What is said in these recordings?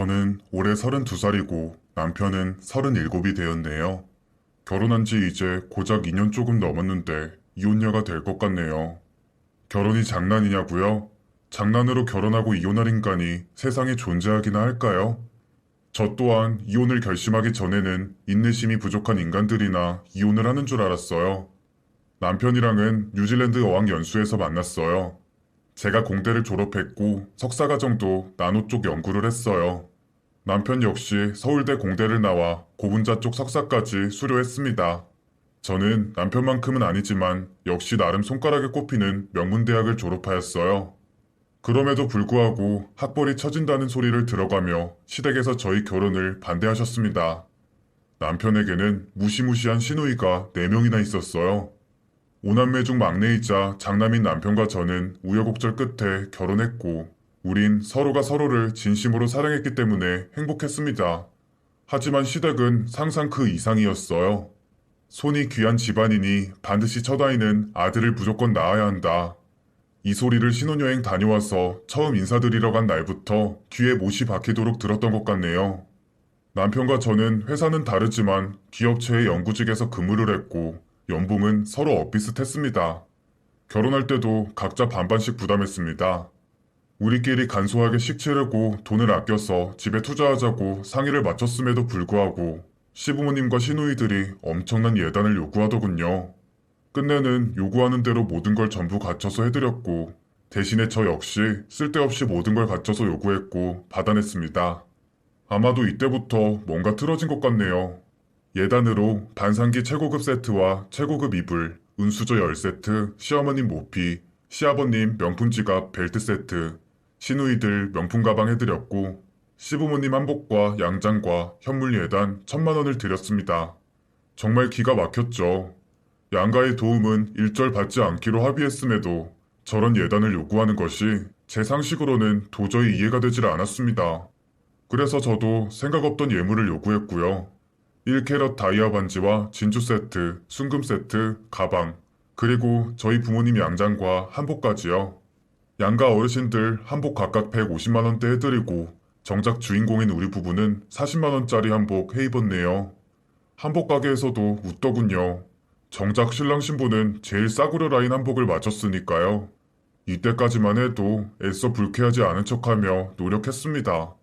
저는 올해 32살이고 남편은 37이 되었네요. 결혼한 지 이제 고작 2년 조금 넘었는데 이혼녀가 될 것 같네요. 결혼이 장난이냐고요? 장난으로 결혼하고 이혼할 인간이 세상에 존재하기나 할까요? 저 또한 이혼을 결심하기 전에는 인내심이 부족한 인간들이나 이혼을 하는 줄 알았어요. 남편이랑은 뉴질랜드 어학연수에서 만났어요. 제가 공대를 졸업했고 석사과정도 나노 쪽 연구를 했어요. 남편 역시 서울대 공대를 나와 고분자 쪽 석사까지 수료했습니다. 저는 남편만큼은 아니지만 역시 나름 손가락에 꼽히는 명문대학을 졸업하였어요. 그럼에도 불구하고 학벌이 처진다는 소리를 들어가며 시댁에서 저희 결혼을 반대하셨습니다. 남편에게는 무시무시한 시누이가 4명이나 있었어요. 오남매 중 막내이자 장남인 남편과 저는 우여곡절 끝에 결혼했고, 우린 서로가 서로를 진심으로 사랑했기 때문에 행복했습니다. 하지만 시댁은 상상 그 이상이었어요. 손이 귀한 집안이니 반드시 첫 아이는 아들을 무조건 낳아야 한다. 이 소리를 신혼여행 다녀와서 처음 인사드리러 간 날부터 귀에 못이 박히도록 들었던 것 같네요. 남편과 저는 회사는 다르지만 기업체의 연구직에서 근무를 했고 연봉은 서로 엇비슷했습니다. 결혼할 때도 각자 반반씩 부담했습니다. 우리끼리 간소하게 식치려고 돈을 아껴서 집에 투자하자고 상의를 마쳤음에도 불구하고 시부모님과 시누이들이 엄청난 예단을 요구하더군요. 끝내는 요구하는 대로 모든 걸 전부 갖춰서 해드렸고 대신에 저 역시 쓸데없이 모든 걸 갖춰서 요구했고 받아냈습니다. 아마도 이때부터 뭔가 틀어진 것 같네요. 예단으로 반상기 최고급 세트와 최고급 이불, 은수저 10세트, 시어머님 모피, 시아버님 명품 지갑 벨트 세트, 시누이들 명품 가방 해드렸고 시부모님 한복과 양장과 현물 예단 1,000만 원을 드렸습니다. 정말 기가 막혔죠. 양가의 도움은 일절 받지 않기로 합의했음에도 저런 예단을 요구하는 것이 제 상식으로는 도저히 이해가 되질 않았습니다. 그래서 저도 생각 없던 예물을 요구했고요. 1캐럿 다이아 반지와 진주 세트, 순금 세트, 가방, 그리고 저희 부모님 양장과 한복까지요. 양가 어르신들 한복 각각 150만원대 해드리고 정작 주인공인 우리 부부는 40만원짜리 한복 해입었네요. 한복 가게에서도 웃더군요. 정작 신랑 신부는 제일 싸구려 라인 한복을 맞췄으니까요. 이때까지만 해도 애써 불쾌하지 않은 척하며 노력했습니다.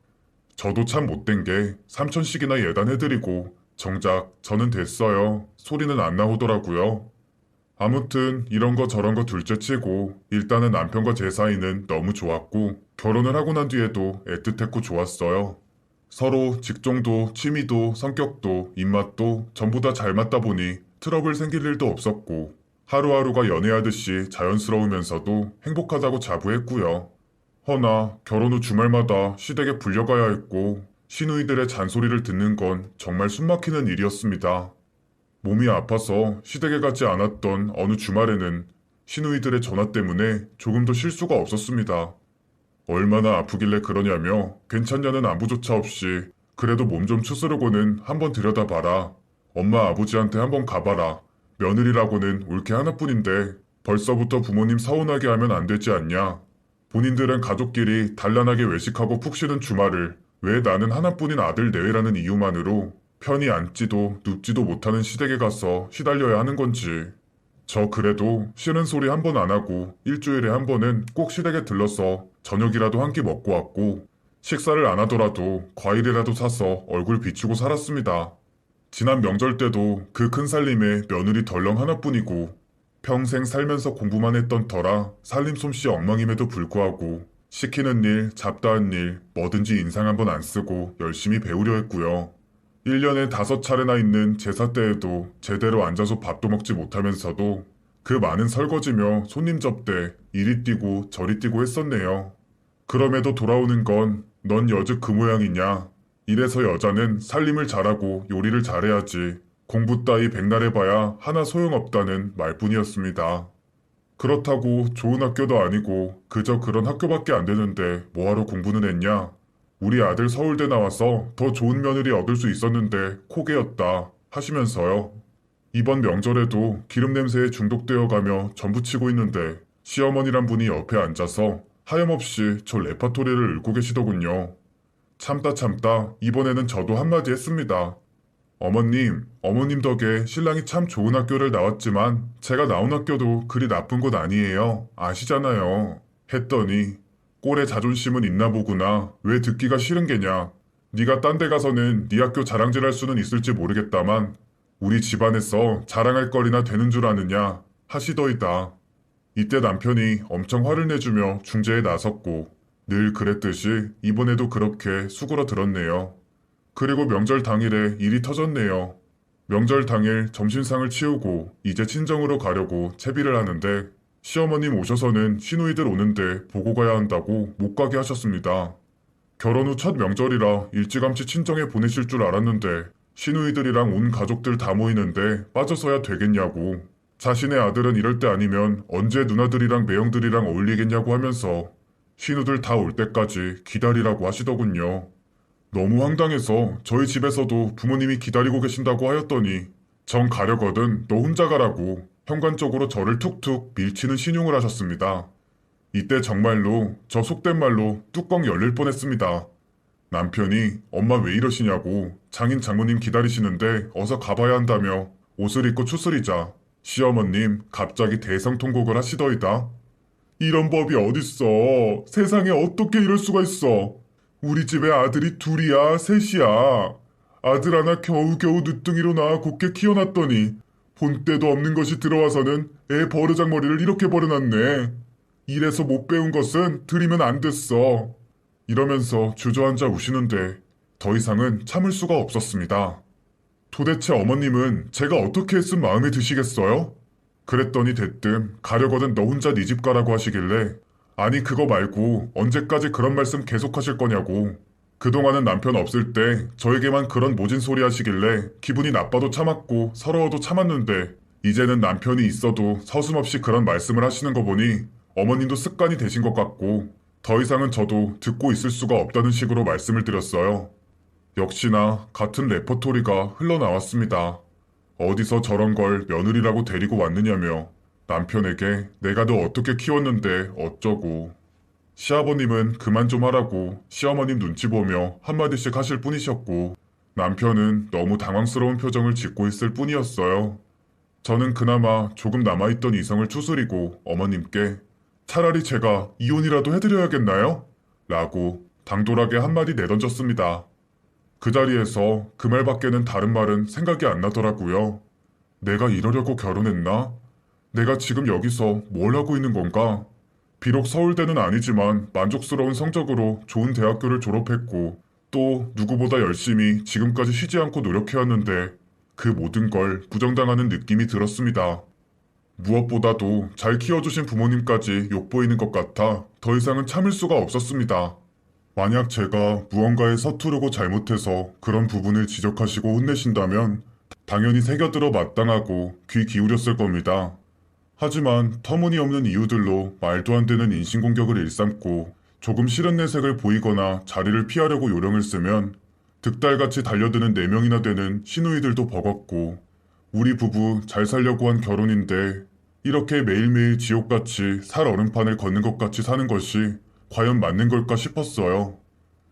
저도 참 못된 게 3천씩이나 예단해드리고 정작 저는 됐어요. 소리는 안 나오더라고요. 아무튼 이런 거 저런 거 둘째치고 일단은 남편과 제 사이는 너무 좋았고 결혼을 하고 난 뒤에도 애틋했고 좋았어요. 서로 직종도 취미도 성격도 입맛도 전부 다 잘 맞다 보니 트러블 생길 일도 없었고 하루하루가 연애하듯이 자연스러우면서도 행복하다고 자부했고요. 허나 결혼 후 주말마다 시댁에 불려가야 했고 시누이들의 잔소리를 듣는 건 정말 숨막히는 일이었습니다. 몸이 아파서 시댁에 가지 않았던 어느 주말에는 시누이들의 전화 때문에 조금 더 쉴 수가 없었습니다. 얼마나 아프길래 그러냐며 괜찮냐는 안부조차 없이 그래도 몸 좀 추스르고는 한번 들여다봐라. 엄마 아버지한테 한번 가봐라. 며느리라고는 올 게 하나뿐인데 벌써부터 부모님 서운하게 하면 안 되지 않냐. 본인들은 가족끼리 단란하게 외식하고 푹 쉬는 주말을 왜 나는 하나뿐인 아들 내외라는 이유만으로 편히 앉지도 눕지도 못하는 시댁에 가서 시달려야 하는 건지. 저 그래도 싫은 소리 한 번 안 하고 일주일에 한 번은 꼭 시댁에 들러서 저녁이라도 한 끼 먹고 왔고 식사를 안 하더라도 과일이라도 사서 얼굴 비추고 살았습니다. 지난 명절 때도 그 큰 살림에 며느리 덜렁 하나뿐이고 평생 살면서 공부만 했던 터라 살림 솜씨 엉망임에도 불구하고 시키는 일, 잡다한 일, 뭐든지 인상 한 번 안 쓰고 열심히 배우려 했고요. 1년에 5차례나 있는 제사 때에도 제대로 앉아서 밥도 먹지 못하면서도 그 많은 설거지며 손님 접대, 이리 뛰고 저리 뛰고 했었네요. 그럼에도 돌아오는 건 넌 여즉 그 모양이냐. 이래서 여자는 살림을 잘하고 요리를 잘해야지. 공부 따위 백날 해봐야 하나 소용없다는 말뿐이었습니다. 그렇다고 좋은 학교도 아니고 그저 그런 학교밖에 안 되는데 뭐하러 공부는 했냐? 우리 아들 서울대 나와서 더 좋은 며느리 얻을 수 있었는데 코개였다 하시면서요. 이번 명절에도 기름 냄새에 중독되어 가며 전부치고 있는데 시어머니란 분이 옆에 앉아서 하염없이 저 레파토리를 읽고 계시더군요. 참다 참다 이번에는 저도 한마디 했습니다. 어머님 덕에 신랑이 참 좋은 학교를 나왔지만 제가 나온 학교도 그리 나쁜 곳 아니에요. 아시잖아요. 했더니 꼴에 자존심은 있나 보구나. 왜 듣기가 싫은 게냐. 네가 딴 데 가서는 네 학교 자랑질할 수는 있을지 모르겠다만 우리 집안에서 자랑할 거리나 되는 줄 아느냐 하시더이다. 이때 남편이 엄청 화를 내주며 중재에 나섰고 늘 그랬듯이 이번에도 그렇게 수그러 들었네요. 그리고 명절 당일에 일이 터졌네요. 명절 당일 점심상을 치우고 이제 친정으로 가려고 채비를 하는데 시어머님 오셔서는 시누이들 오는데 보고 가야 한다고 못 가게 하셨습니다. 결혼 후 첫 명절이라 일찌감치 친정에 보내실 줄 알았는데 시누이들이랑 온 가족들 다 모이는데 빠져서야 되겠냐고. 자신의 아들은 이럴 때 아니면 언제 누나들이랑 매형들이랑 어울리겠냐고 하면서 시누들 다 올 때까지 기다리라고 하시더군요. 너무 황당해서 저희 집에서도 부모님이 기다리고 계신다고 하였더니 정 가려거든 너 혼자 가라고 현관쪽으로 저를 툭툭 밀치는 신용을 하셨습니다. 이때 정말로 저 속된 말로 뚜껑 열릴 뻔했습니다. 남편이 엄마 왜 이러시냐고 장인 장모님 기다리시는데 어서 가봐야 한다며 옷을 입고 추스리자 시어머님 갑자기 대성통곡을 하시더이다. 이런 법이 어딨어. 세상에 어떻게 이럴 수가 있어. 우리 집에 아들이 둘이야, 셋이야. 아들 하나 겨우겨우 늦둥이로 낳아 곱게 키워놨더니 본때도 없는 것이 들어와서는 애 버르장머리를 이렇게 버려놨네. 이래서 못 배운 것은 들이면 안 됐어. 이러면서 주저앉아 우시는데 더 이상은 참을 수가 없었습니다. 도대체 어머님은 제가 어떻게 했음 마음에 드시겠어요? 그랬더니 대뜸 가려거든 너 혼자 네 집 가라고 하시길래 아니 그거 말고 언제까지 그런 말씀 계속하실 거냐고. 그동안은 남편 없을 때 저에게만 그런 모진 소리 하시길래 기분이 나빠도 참았고 서러워도 참았는데 이제는 남편이 있어도 서슴없이 그런 말씀을 하시는 거 보니 어머님도 습관이 되신 것 같고 더 이상은 저도 듣고 있을 수가 없다는 식으로 말씀을 드렸어요. 역시나 같은 레퍼토리가 흘러나왔습니다. 어디서 저런 걸 며느리라고 데리고 왔느냐며 남편에게 내가 너 어떻게 키웠는데 어쩌고. 시아버님은 그만 좀 하라고 시어머님 눈치 보며 한마디씩 하실 뿐이셨고 남편은 너무 당황스러운 표정을 짓고 있을 뿐이었어요. 저는 그나마 조금 남아있던 이성을 추스리고 어머님께 차라리 제가 이혼이라도 해드려야겠나요? 라고 당돌하게 한마디 내던졌습니다. 그 자리에서 그 말밖에는 다른 말은 생각이 안 나더라고요. 내가 이러려고 결혼했나? 내가 지금 여기서 뭘 하고 있는 건가? 비록 서울대는 아니지만 만족스러운 성적으로 좋은 대학교를 졸업했고 또 누구보다 열심히 지금까지 쉬지 않고 노력해왔는데 그 모든 걸 부정당하는 느낌이 들었습니다. 무엇보다도 잘 키워주신 부모님까지 욕보이는 것 같아 더 이상은 참을 수가 없었습니다. 만약 제가 무언가에 서투르고 잘못해서 그런 부분을 지적하시고 혼내신다면 당연히 새겨들어 마땅하고 귀 기울였을 겁니다. 하지만 터무니없는 이유들로 말도 안 되는 인신공격을 일삼고 조금 싫은 내색을 보이거나 자리를 피하려고 요령을 쓰면 득달같이 달려드는 4명이나 되는 시누이들도 버겁고 우리 부부 잘 살려고 한 결혼인데 이렇게 매일매일 지옥같이 살 얼음판을 걷는 것 같이 사는 것이 과연 맞는 걸까 싶었어요.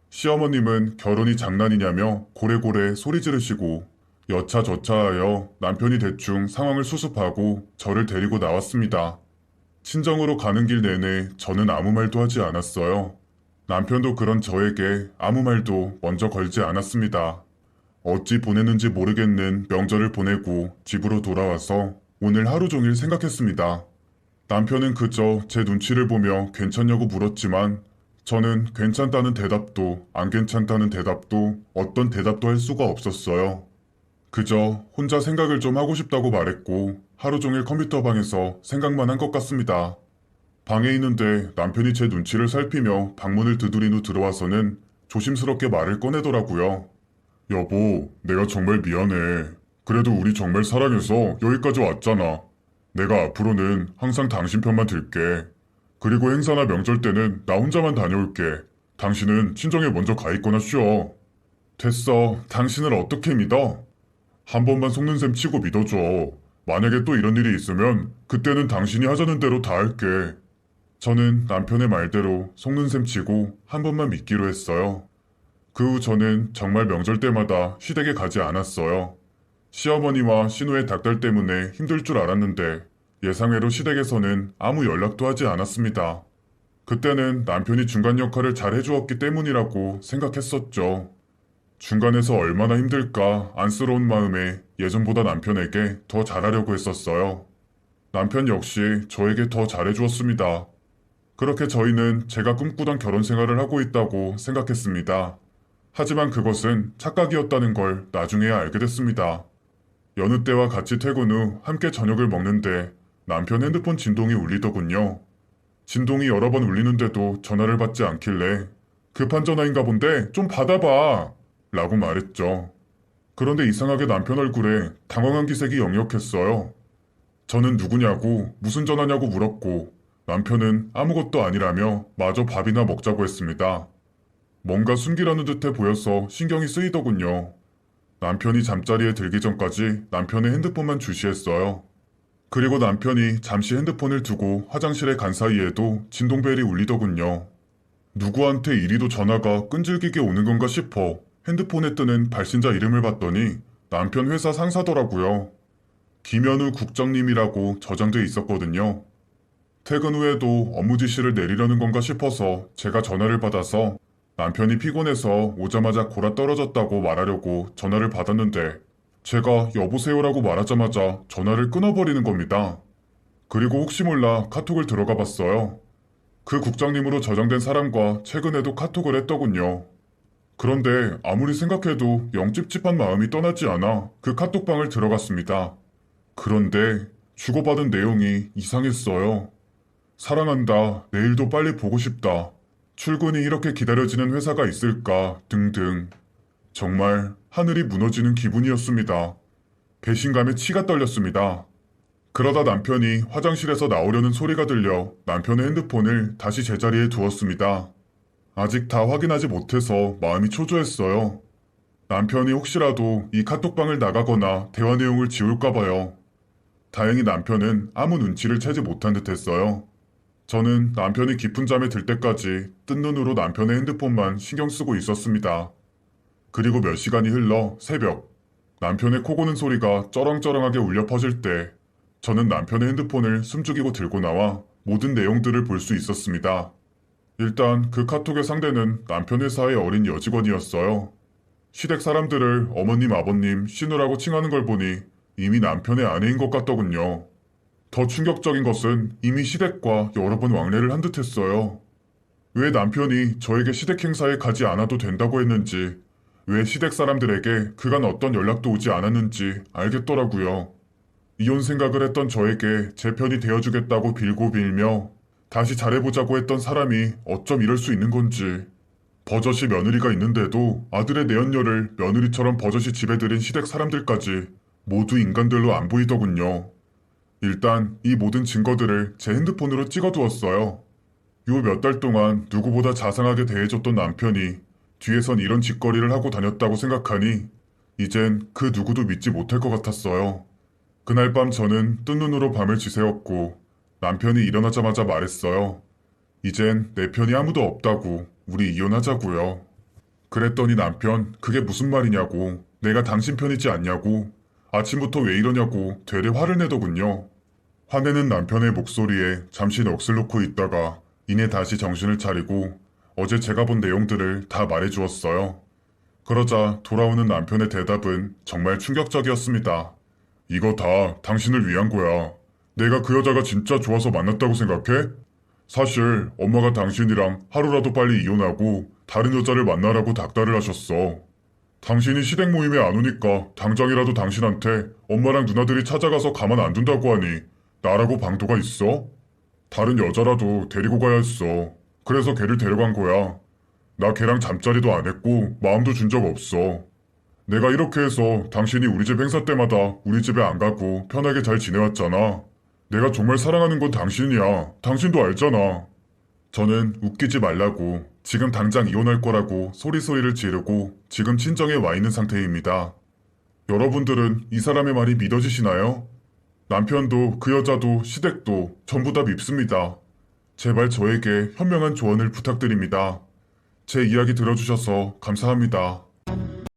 시어머님은 결혼이 장난이냐며 고래고래 소리 지르시고 여차저차하여 남편이 대충 상황을 수습하고 저를 데리고 나왔습니다. 친정으로 가는 길 내내 저는 아무 말도 하지 않았어요. 남편도 그런 저에게 아무 말도 먼저 걸지 않았습니다. 어찌 보내는지 모르겠는 명절을 보내고 집으로 돌아와서 오늘 하루 종일 생각했습니다. 남편은 그저 제 눈치를 보며 괜찮냐고 물었지만 저는 괜찮다는 대답도 안 괜찮다는 대답도 어떤 대답도 할 수가 없었어요. 그저 혼자 생각을 좀 하고 싶다고 말했고 하루 종일 컴퓨터 방에서 생각만 한 것 같습니다. 방에 있는데 남편이 제 눈치를 살피며 방문을 두드린 후 들어와서는 조심스럽게 말을 꺼내더라고요. 여보, 내가 정말 미안해. 그래도 우리 정말 사랑해서 여기까지 왔잖아. 내가 앞으로는 항상 당신 편만 들게. 그리고 행사나 명절 때는 나 혼자만 다녀올게. 당신은 친정에 먼저 가 있거나 쉬어. 됐어. 당신을 어떻게 믿어? 한 번만 속는 셈 치고 믿어줘. 만약에 또 이런 일이 있으면 그때는 당신이 하자는 대로 다 할게. 저는 남편의 말대로 속는 셈 치고 한 번만 믿기로 했어요. 그 후 저는 정말 명절 때마다 시댁에 가지 않았어요. 시어머니와 신우의 닭달 때문에 힘들 줄 알았는데 예상외로 시댁에서는 아무 연락도 하지 않았습니다. 그때는 남편이 중간 역할을 잘 해주었기 때문이라고 생각했었죠. 중간에서 얼마나 힘들까 안쓰러운 마음에 예전보다 남편에게 더 잘하려고 했었어요. 남편 역시 저에게 더 잘해주었습니다. 그렇게 저희는 제가 꿈꾸던 결혼 생활을 하고 있다고 생각했습니다. 하지만 그것은 착각이었다는 걸 나중에야 알게 됐습니다. 여느 때와 같이 퇴근 후 함께 저녁을 먹는데 남편 핸드폰 진동이 울리더군요. 진동이 여러 번 울리는데도 전화를 받지 않길래 급한 전화인가 본데 좀 받아봐 라고 말했죠. 그런데 이상하게 남편 얼굴에 당황한 기색이 역력했어요. 저는 누구냐고 무슨 전화냐고 물었고 남편은 아무것도 아니라며 마저 밥이나 먹자고 했습니다. 뭔가 숨기려는 듯해 보여서 신경이 쓰이더군요. 남편이 잠자리에 들기 전까지 남편의 핸드폰만 주시했어요. 그리고 남편이 잠시 핸드폰을 두고 화장실에 간 사이에도 진동벨이 울리더군요. 누구한테 이리도 전화가 끈질기게 오는 건가 싶어 핸드폰에 뜨는 발신자 이름을 봤더니 남편 회사 상사더라고요. 김현우 국장님이라고 저장돼 있었거든요. 퇴근 후에도 업무 지시를 내리려는 건가 싶어서 제가 전화를 받아서 남편이 피곤해서 오자마자 골아 떨어졌다고 말하려고 전화를 받았는데 제가 여보세요라고 말하자마자 전화를 끊어버리는 겁니다. 그리고 혹시 몰라 카톡을 들어가 봤어요. 그 국장님으로 저장된 사람과 최근에도 카톡을 했더군요. 그런데 아무리 생각해도 영 찝찝한 마음이 떠나지 않아 그 카톡방을 들어갔습니다. 그런데 주고받은 내용이 이상했어요. 사랑한다. 내일도 빨리 보고 싶다. 출근이 이렇게 기다려지는 회사가 있을까 등등. 정말 하늘이 무너지는 기분이었습니다. 배신감에 치가 떨렸습니다. 그러다 남편이 화장실에서 나오려는 소리가 들려 남편의 핸드폰을 다시 제자리에 두었습니다. 아직 다 확인하지 못해서 마음이 초조했어요. 남편이 혹시라도 이 카톡방을 나가거나 대화 내용을 지울까봐요. 다행히 남편은 아무 눈치를 채지 못한 듯 했어요. 저는 남편이 깊은 잠에 들 때까지 뜬 눈으로 남편의 핸드폰만 신경 쓰고 있었습니다. 그리고 몇 시간이 흘러 새벽, 남편의 코 고는 소리가 쩌렁쩌렁하게 울려 퍼질 때 저는 남편의 핸드폰을 숨죽이고 들고 나와 모든 내용들을 볼 수 있었습니다. 일단 그 카톡의 상대는 남편 회사의 어린 여직원이었어요. 시댁 사람들을 어머님, 아버님, 신우라고 칭하는 걸 보니 이미 남편의 아내인 것 같더군요. 더 충격적인 것은 이미 시댁과 여러 번 왕래를 한 듯했어요. 왜 남편이 저에게 시댁 행사에 가지 않아도 된다고 했는지, 왜 시댁 사람들에게 그간 어떤 연락도 오지 않았는지 알겠더라고요. 이혼 생각을 했던 저에게 제 편이 되어주겠다고 빌고 빌며 다시 잘해보자고 했던 사람이 어쩜 이럴 수 있는 건지. 버젓이 며느리가 있는데도 아들의 내연녀를 며느리처럼 버젓이 집에 들인 시댁 사람들까지 모두 인간들로 안 보이더군요. 일단 이 모든 증거들을 제 핸드폰으로 찍어두었어요. 요 몇 달 동안 누구보다 자상하게 대해줬던 남편이 뒤에선 이런 짓거리를 하고 다녔다고 생각하니 이젠 그 누구도 믿지 못할 것 같았어요. 그날 밤 저는 뜬 눈으로 밤을 지새웠고 남편이 일어나자마자 말했어요. 이젠 내 편이 아무도 없다고 우리 이혼하자고요. 그랬더니 남편 그게 무슨 말이냐고 내가 당신 편이지 않냐고 아침부터 왜 이러냐고 되레 화를 내더군요. 화내는 남편의 목소리에 잠시 넋을 놓고 있다가 이내 다시 정신을 차리고 어제 제가 본 내용들을 다 말해주었어요. 그러자 돌아오는 남편의 대답은 정말 충격적이었습니다. 이거 다 당신을 위한 거야. 내가 그 여자가 진짜 좋아서 만났다고 생각해? 사실 엄마가 당신이랑 하루라도 빨리 이혼하고 다른 여자를 만나라고 닥달을 하셨어. 당신이 시댁 모임에 안 오니까 당장이라도 당신한테 엄마랑 누나들이 찾아가서 가만 안 둔다고 하니 나라고 방도가 있어? 다른 여자라도 데리고 가야 했어. 그래서 걔를 데려간 거야. 나 걔랑 잠자리도 안 했고 마음도 준 적 없어. 내가 이렇게 해서 당신이 우리 집 행사 때마다 우리 집에 안 가고 편하게 잘 지내왔잖아. 내가 정말 사랑하는 건 당신이야. 당신도 알잖아. 저는 웃기지 말라고 지금 당장 이혼할 거라고 소리소리를 지르고 지금 친정에 와 있는 상태입니다. 여러분들은 이 사람의 말이 믿어지시나요? 남편도 그 여자도 시댁도 전부 다 밉습니다. 제발 저에게 현명한 조언을 부탁드립니다. 제 이야기 들어주셔서 감사합니다.